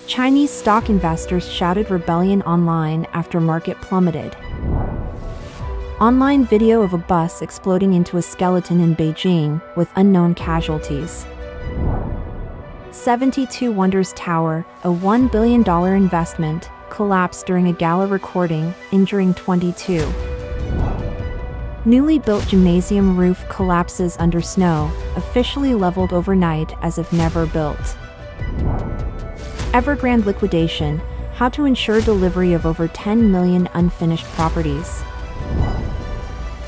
Chinese stock investors shouted rebellion online after market plummeted. Online video of a bus exploding into a skeleton in Beijing with unknown casualties. 72 Wonders Tower, a $1 billion investment, collapsed during a Gala recording, injuring 22. Newly built gymnasium roof collapses under snow, officially leveled overnight as if never built. Evergrande Liquidation, how to ensure delivery of over 10 million unfinished properties.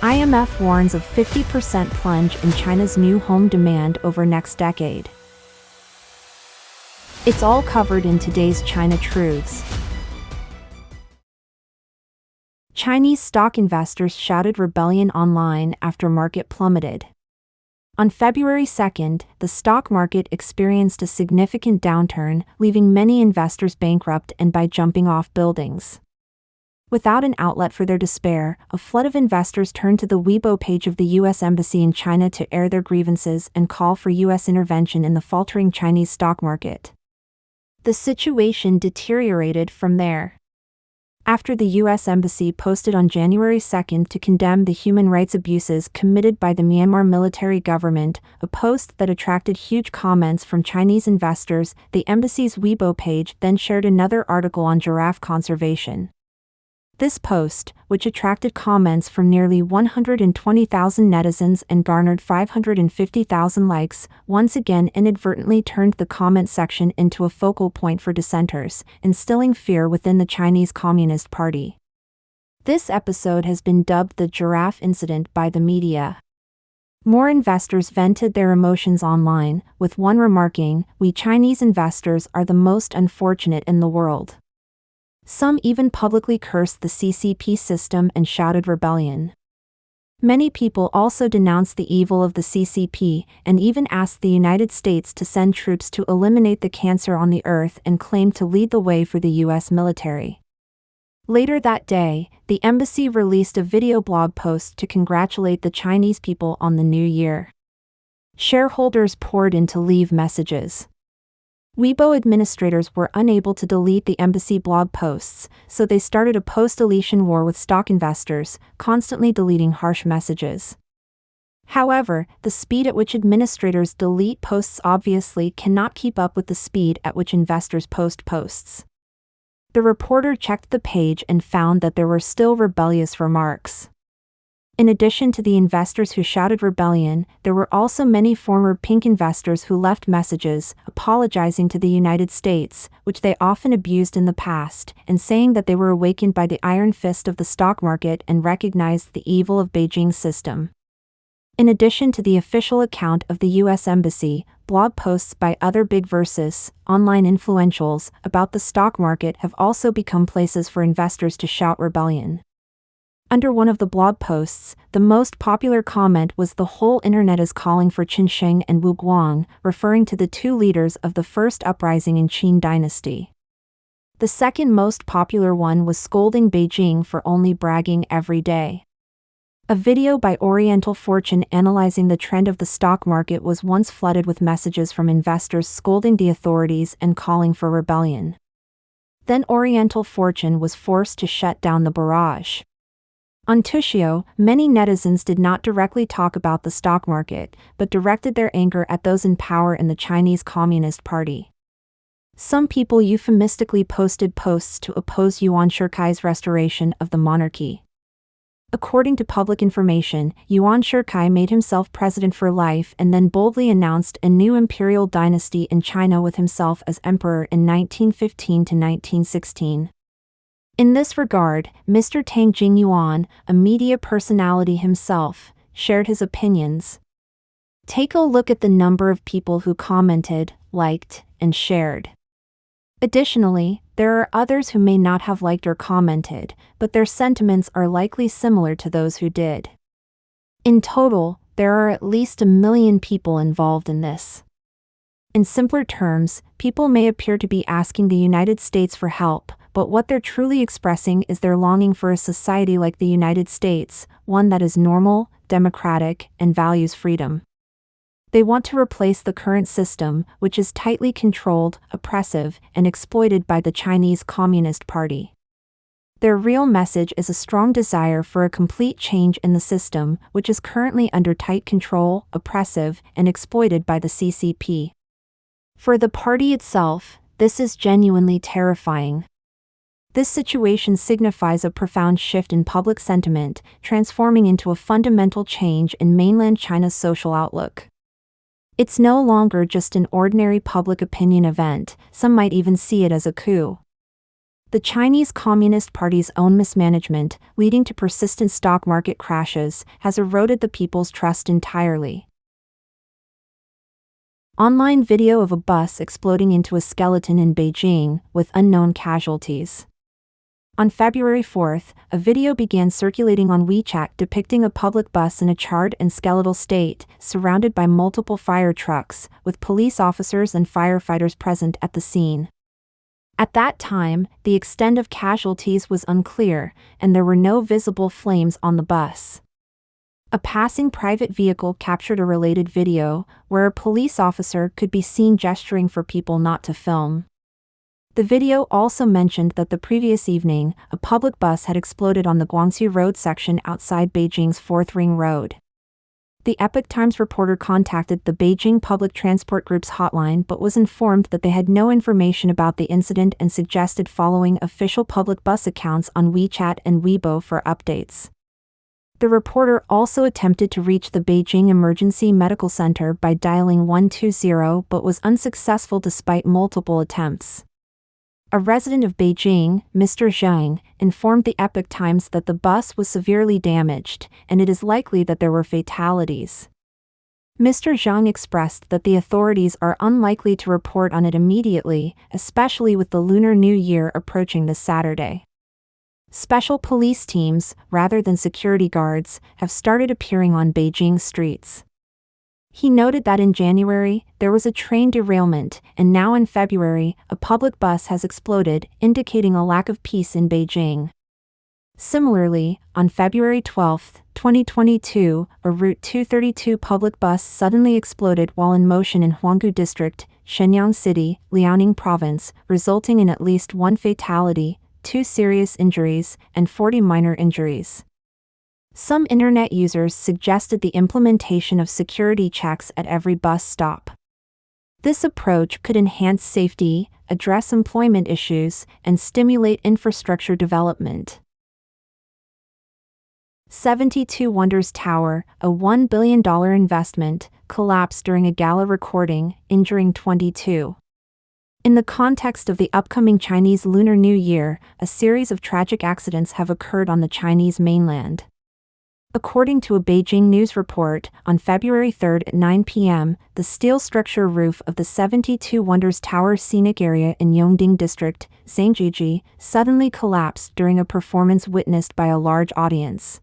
IMF warns of 50% plunge in China's new home demand over next decade. It's all covered in today's China Truths. Chinese stock investors shouted rebellion online after market plummeted. On February 2nd, the stock market experienced a significant downturn, leaving many investors bankrupt and by jumping off buildings. Without an outlet for their despair, a flood of investors turned to the Weibo page of the U.S. Embassy in China to air their grievances and call for U.S. intervention in the faltering Chinese stock market. The situation deteriorated from there. After the U.S. Embassy posted on January 2nd to condemn the human rights abuses committed by the Myanmar military government, a post that attracted huge comments from Chinese investors, the embassy's Weibo page then shared another article on giraffe conservation. This post, which attracted comments from nearly 120,000 netizens and garnered 550,000 likes, once again inadvertently turned the comment section into a focal point for dissenters, instilling fear within the Chinese Communist Party. This episode has been dubbed the giraffe incident by the media. More investors vented their emotions online, with one remarking, "We Chinese investors are the most unfortunate in the world." Some even publicly cursed the CCP system and shouted rebellion. Many people also denounced the evil of the CCP and even asked the United States to send troops to eliminate the cancer on the earth and claimed to lead the way for the U.S. military. Later that day, the embassy released a video blog post to congratulate the Chinese people on the new year. Shareholders poured in to leave messages. Weibo administrators were unable to delete the embassy blog posts, so they started a post-deletion war with stock investors, constantly deleting harsh messages. However, the speed at which administrators delete posts obviously cannot keep up with the speed at which investors post posts. The reporter checked the page and found that there were still rebellious remarks. In addition to the investors who shouted rebellion, there were also many former pink investors who left messages, apologizing to the United States, which they often abused in the past, and saying that they were awakened by the iron fist of the stock market and recognized the evil of Beijing's system. In addition to the official account of the U.S. Embassy, blog posts by other big versus online influentials about the stock market have also become places for investors to shout rebellion. Under one of the blog posts, the most popular comment was "The whole internet is calling for Qin Sheng and Wu Guang," referring to the two leaders of the first uprising in Qin dynasty. The second most popular one was scolding Beijing for only bragging every day. A video by Oriental Fortune analyzing the trend of the stock market was once flooded with messages from investors scolding the authorities and calling for rebellion. Then Oriental Fortune was forced to shut down the barrage. On Tushio, many netizens did not directly talk about the stock market, but directed their anger at those in power in the Chinese Communist Party. Some people euphemistically posted posts to oppose Yuan Shirkai's restoration of the monarchy. According to public information, Yuan Shirkai made himself president for life and then boldly announced a new imperial dynasty in China with himself as emperor in 1915 to 1916. In this regard, Mr. Tang Jingyuan, a media personality himself, shared his opinions. Take a look at the number of people who commented, liked, and shared. Additionally, there are others who may not have liked or commented, but their sentiments are likely similar to those who did. In total, there are at least 1 million people involved in this. In simpler terms, people may appear to be asking the United States for help, but what they're truly expressing is their longing for a society like the United States, one that is normal, democratic, and values freedom. They want to replace the current system, which is tightly controlled, oppressive, and exploited by the Chinese Communist Party. Their real message is a strong desire for a complete change in the system, which is currently under tight control, oppressive, and exploited by the CCP. For the party itself, this is genuinely terrifying. This situation signifies a profound shift in public sentiment, transforming into a fundamental change in mainland China's social outlook. It's no longer just an ordinary public opinion event, some might even see it as a coup. The Chinese Communist Party's own mismanagement, leading to persistent stock market crashes, has eroded the people's trust entirely. Online video of a bus exploding into a skeleton in Beijing, with unknown casualties. On February 4th, a video began circulating on WeChat depicting a public bus in a charred and skeletal state, surrounded by multiple fire trucks, with police officers and firefighters present at the scene. At that time, the extent of casualties was unclear, and there were no visible flames on the bus. A passing private vehicle captured a related video, where a police officer could be seen gesturing for people not to film. The video also mentioned that the previous evening, a public bus had exploded on the Guangxi Road section outside Beijing's 4th Ring Road. The Epoch Times reporter contacted the Beijing Public Transport Group's hotline but was informed that they had no information about the incident and suggested following official public bus accounts on WeChat and Weibo for updates. The reporter also attempted to reach the Beijing Emergency Medical Center by dialing 120 but was unsuccessful despite multiple attempts. A resident of Beijing, Mr. Zhang, informed the Epoch Times that the bus was severely damaged, and it is likely that there were fatalities. Mr. Zhang expressed that the authorities are unlikely to report on it immediately, especially with the Lunar New Year approaching this Saturday. Special police teams, rather than security guards, have started appearing on Beijing's streets. He noted that in January, there was a train derailment, and now in February, a public bus has exploded, indicating a lack of peace in Beijing. Similarly, on February 12, 2022, a Route 232 public bus suddenly exploded while in motion in Huanggu District, Shenyang City, Liaoning Province, resulting in at least 1 fatality, 2 serious injuries, and 40 minor injuries. Some internet users suggested the implementation of security checks at every bus stop. This approach could enhance safety, address employment issues, and stimulate infrastructure development. 72 Wonders Tower, a $1 billion investment, collapsed during a Gala recording, injuring 22. In the context of the upcoming Chinese Lunar New Year, a series of tragic accidents have occurred on the Chinese mainland. According to a Beijing news report, on February 3 at 9 p.m., the steel structure roof of the 72 Wonders Tower scenic area in Yongding District, Zhangjiajie, suddenly collapsed during a performance witnessed by a large audience.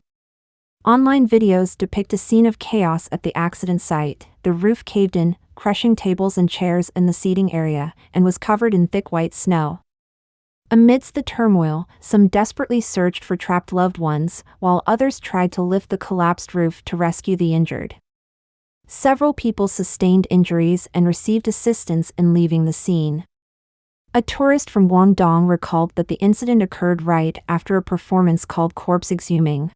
Online videos depict a scene of chaos at the accident site. The roof caved in, crushing tables and chairs in the seating area, and was covered in thick white snow. Amidst the turmoil, some desperately searched for trapped loved ones, while others tried to lift the collapsed roof to rescue the injured. Several people sustained injuries and received assistance in leaving the scene. A tourist from Guangdong recalled that the incident occurred right after a performance called Corpse Exhuming.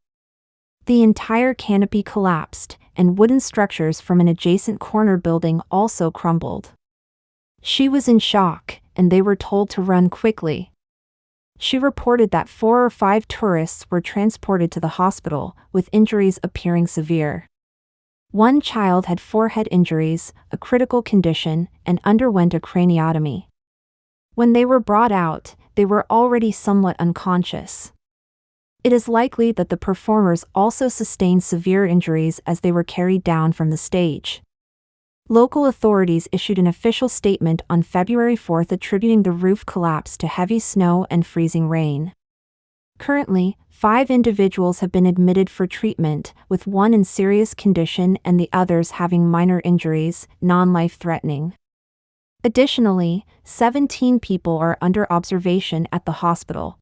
The entire canopy collapsed, and wooden structures from an adjacent corner building also crumbled. She was in shock, and they were told to run quickly. She reported that 4 or 5 tourists were transported to the hospital, with injuries appearing severe. One child had forehead injuries, a critical condition, and underwent a craniotomy. When they were brought out, they were already somewhat unconscious. It is likely that the performers also sustained severe injuries as they were carried down from the stage. Local authorities issued an official statement on February 4 attributing the roof collapse to heavy snow and freezing rain. Currently, 5 individuals have been admitted for treatment, with 1 in serious condition and the others having minor injuries, non-life-threatening. Additionally, 17 people are under observation at the hospital.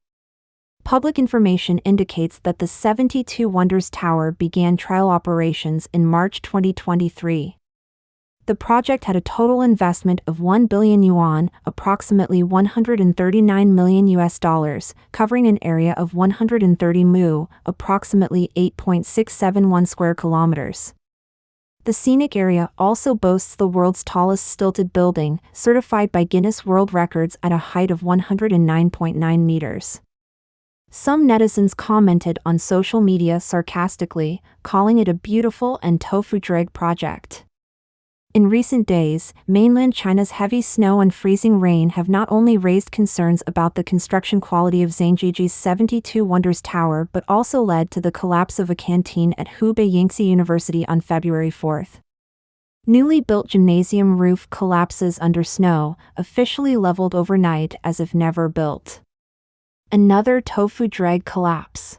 Public information indicates that the 72 Wonders Tower began trial operations in March 2023. The project had a total investment of 1 billion yuan, approximately 139 million US dollars, covering an area of 130 mu, approximately 8.671 square kilometers. The scenic area also boasts the world's tallest stilted building, certified by Guinness World Records at a height of 109.9 meters. Some netizens commented on social media sarcastically, calling it a beautiful and tofu-dreg project. In recent days, mainland China's heavy snow and freezing rain have not only raised concerns about the construction quality of Zhangjiji's 72 Wonders Tower but also led to the collapse of a canteen at Hubei Yingxi University on February 4. Newly built gymnasium roof collapses under snow, officially leveled overnight as if never built. Another tofu-dreg collapse.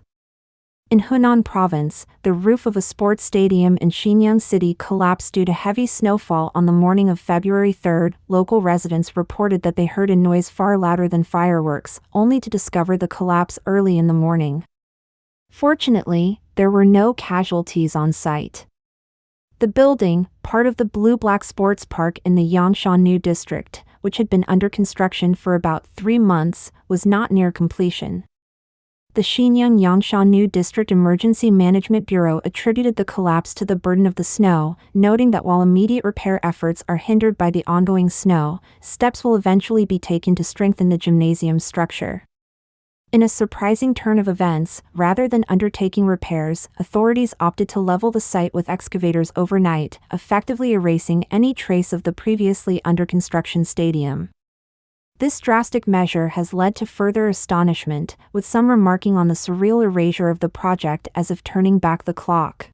In Hunan Province, the roof of a sports stadium in Xinyang City collapsed due to heavy snowfall on the morning of February 3. Local residents reported that they heard a noise far louder than fireworks, only to discover the collapse early in the morning. Fortunately, there were no casualties on site. The building, part of the Blue-Black Sports Park in the Yangshannu district, which had been under construction for about 3 months, was not near completion. The Xinyang Yangshannu District Emergency Management Bureau attributed the collapse to the burden of the snow, noting that while immediate repair efforts are hindered by the ongoing snow, steps will eventually be taken to strengthen the gymnasium's structure. In a surprising turn of events, rather than undertaking repairs, authorities opted to level the site with excavators overnight, effectively erasing any trace of the previously under construction stadium. This drastic measure has led to further astonishment, with some remarking on the surreal erasure of the project as if turning back the clock.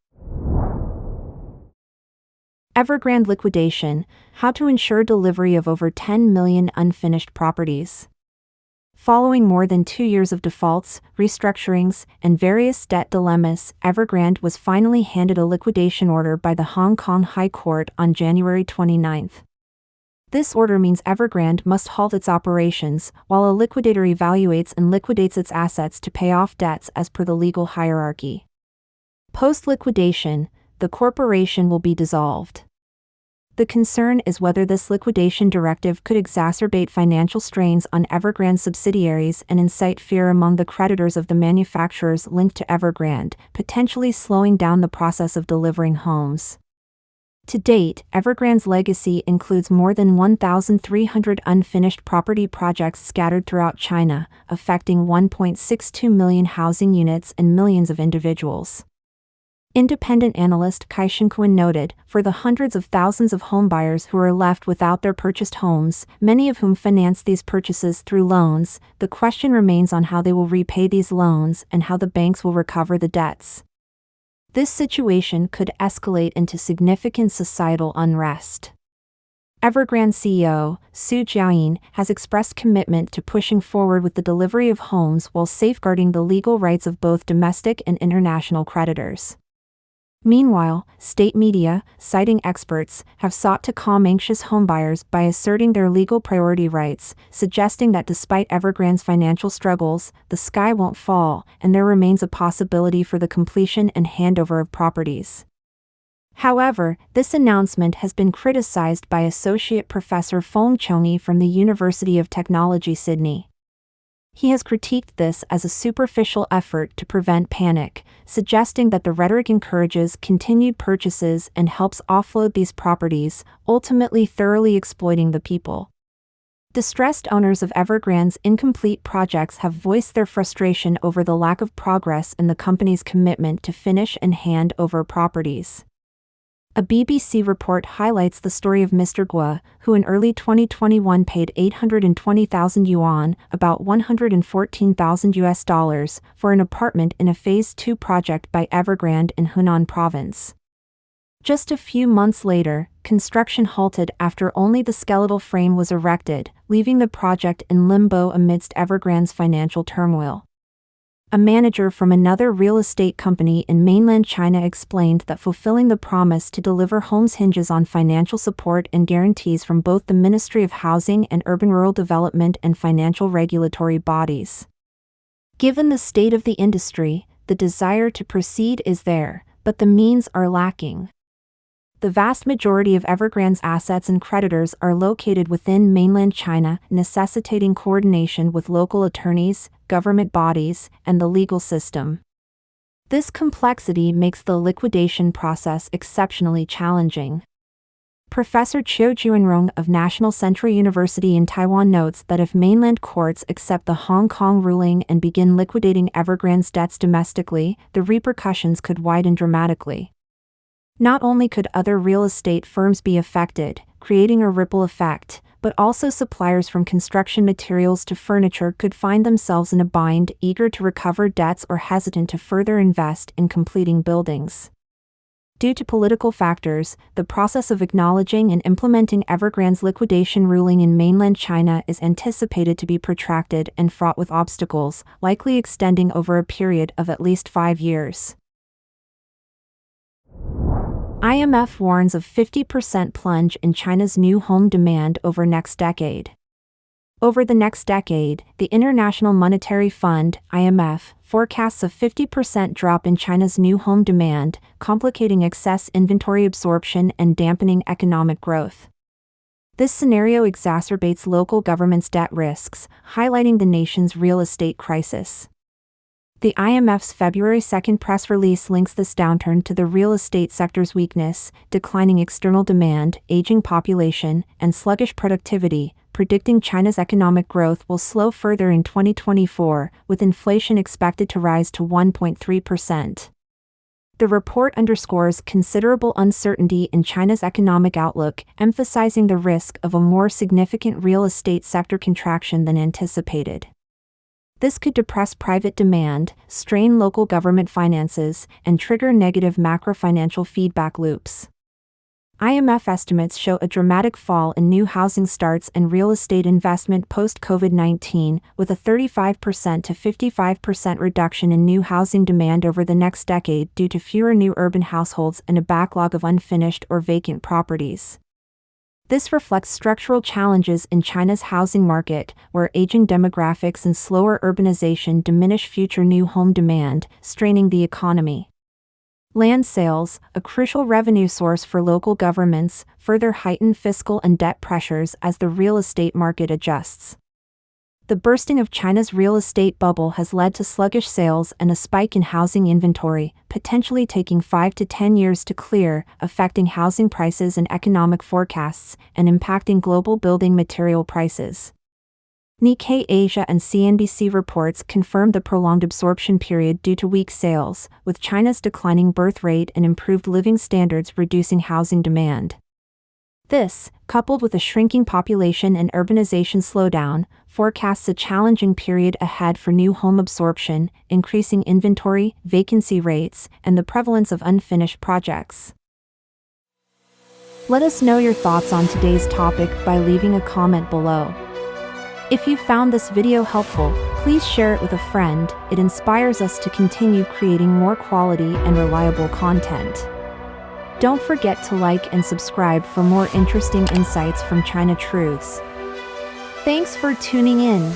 Evergrande Liquidation: How to ensure delivery of over 10 million unfinished properties. Following more than 2 years of defaults, restructurings, and various debt dilemmas, Evergrande was finally handed a liquidation order by the Hong Kong High Court on January 29. This order means Evergrande must halt its operations, while a liquidator evaluates and liquidates its assets to pay off debts as per the legal hierarchy. Post-liquidation, the corporation will be dissolved. The concern is whether this liquidation directive could exacerbate financial strains on Evergrande's subsidiaries and incite fear among the creditors of the manufacturers linked to Evergrande, potentially slowing down the process of delivering homes. To date, Evergrande's legacy includes more than 1,300 unfinished property projects scattered throughout China, affecting 1.62 million housing units and millions of individuals. Independent analyst Kai Shinkwin noted, for the hundreds of thousands of homebuyers who are left without their purchased homes, many of whom finance these purchases through loans, the question remains on how they will repay these loans and how the banks will recover the debts. This situation could escalate into significant societal unrest. Evergrande CEO, Su Jiayin, has expressed commitment to pushing forward with the delivery of homes while safeguarding the legal rights of both domestic and international creditors. Meanwhile, state media, citing experts, have sought to calm anxious homebuyers by asserting their legal priority rights, suggesting that despite Evergrande's financial struggles, the sky won't fall, and there remains a possibility for the completion and handover of properties. However, this announcement has been criticized by Associate Professor Fong Chongyi from the University of Technology, Sydney. He has critiqued this as a superficial effort to prevent panic, suggesting that the rhetoric encourages continued purchases and helps offload these properties, ultimately thoroughly exploiting the people. Distressed owners of Evergrande's incomplete projects have voiced their frustration over the lack of progress in the company's commitment to finish and hand over properties. A BBC report highlights the story of Mr. Guo, who in early 2021 paid 820,000 yuan, about 114,000 US dollars, for an apartment in a Phase 2 project by Evergrande in Hunan Province. Just a few months later, construction halted after only the skeletal frame was erected, leaving the project in limbo amidst Evergrande's financial turmoil. A manager from another real estate company in mainland China explained that fulfilling the promise to deliver homes hinges on financial support and guarantees from both the Ministry of Housing and Urban-Rural Development and financial regulatory bodies. Given the state of the industry, the desire to proceed is there, but the means are lacking. The vast majority of Evergrande's assets and creditors are located within mainland China, necessitating coordination with local attorneys, government bodies, and the legal system. This complexity makes the liquidation process exceptionally challenging. Professor Chiu Jianrong of National Central University in Taiwan notes that if mainland courts accept the Hong Kong ruling and begin liquidating Evergrande's debts domestically, the repercussions could widen dramatically. Not only could other real estate firms be affected, creating a ripple effect, but also suppliers from construction materials to furniture could find themselves in a bind, eager to recover debts or hesitant to further invest in completing buildings. Due to political factors, the process of acknowledging and implementing Evergrande's liquidation ruling in mainland China is anticipated to be protracted and fraught with obstacles, likely extending over a period of at least 5 years. IMF warns of 50% plunge in China's new home demand over next decade. Over the next decade, the International Monetary Fund, IMF, forecasts a 50% drop in China's new home demand, complicating excess inventory absorption and dampening economic growth. This scenario exacerbates local governments' debt risks, highlighting the nation's real estate crisis. The IMF's February 2 press release links this downturn to the real estate sector's weakness, declining external demand, aging population, and sluggish productivity, predicting China's economic growth will slow further in 2024, with inflation expected to rise to 1.3%. The report underscores considerable uncertainty in China's economic outlook, emphasizing the risk of a more significant real estate sector contraction than anticipated. This could depress private demand, strain local government finances, and trigger negative macro-financial feedback loops. IMF estimates show a dramatic fall in new housing starts and real estate investment post-COVID-19, with a 35% to 55% reduction in new housing demand over the next decade due to fewer new urban households and a backlog of unfinished or vacant properties. This reflects structural challenges in China's housing market, where aging demographics and slower urbanization diminish future new home demand, straining the economy. Land sales, a crucial revenue source for local governments, further heighten fiscal and debt pressures as the real estate market adjusts. The bursting of China's real estate bubble has led to sluggish sales and a spike in housing inventory, potentially taking 5 to 10 years to clear, affecting housing prices and economic forecasts, and impacting global building material prices. Nikkei Asia and CNBC reports confirmed the prolonged absorption period due to weak sales, with China's declining birth rate and improved living standards reducing housing demand. This, coupled with a shrinking population and urbanization slowdown, forecasts a challenging period ahead for new home absorption, increasing inventory, vacancy rates, and the prevalence of unfinished projects. Let us know your thoughts on today's topic by leaving a comment below. If you found this video helpful, please share it with a friend. It inspires us to continue creating more quality and reliable content. Don't forget to like and subscribe for more interesting insights from China Truths. Thanks for tuning in.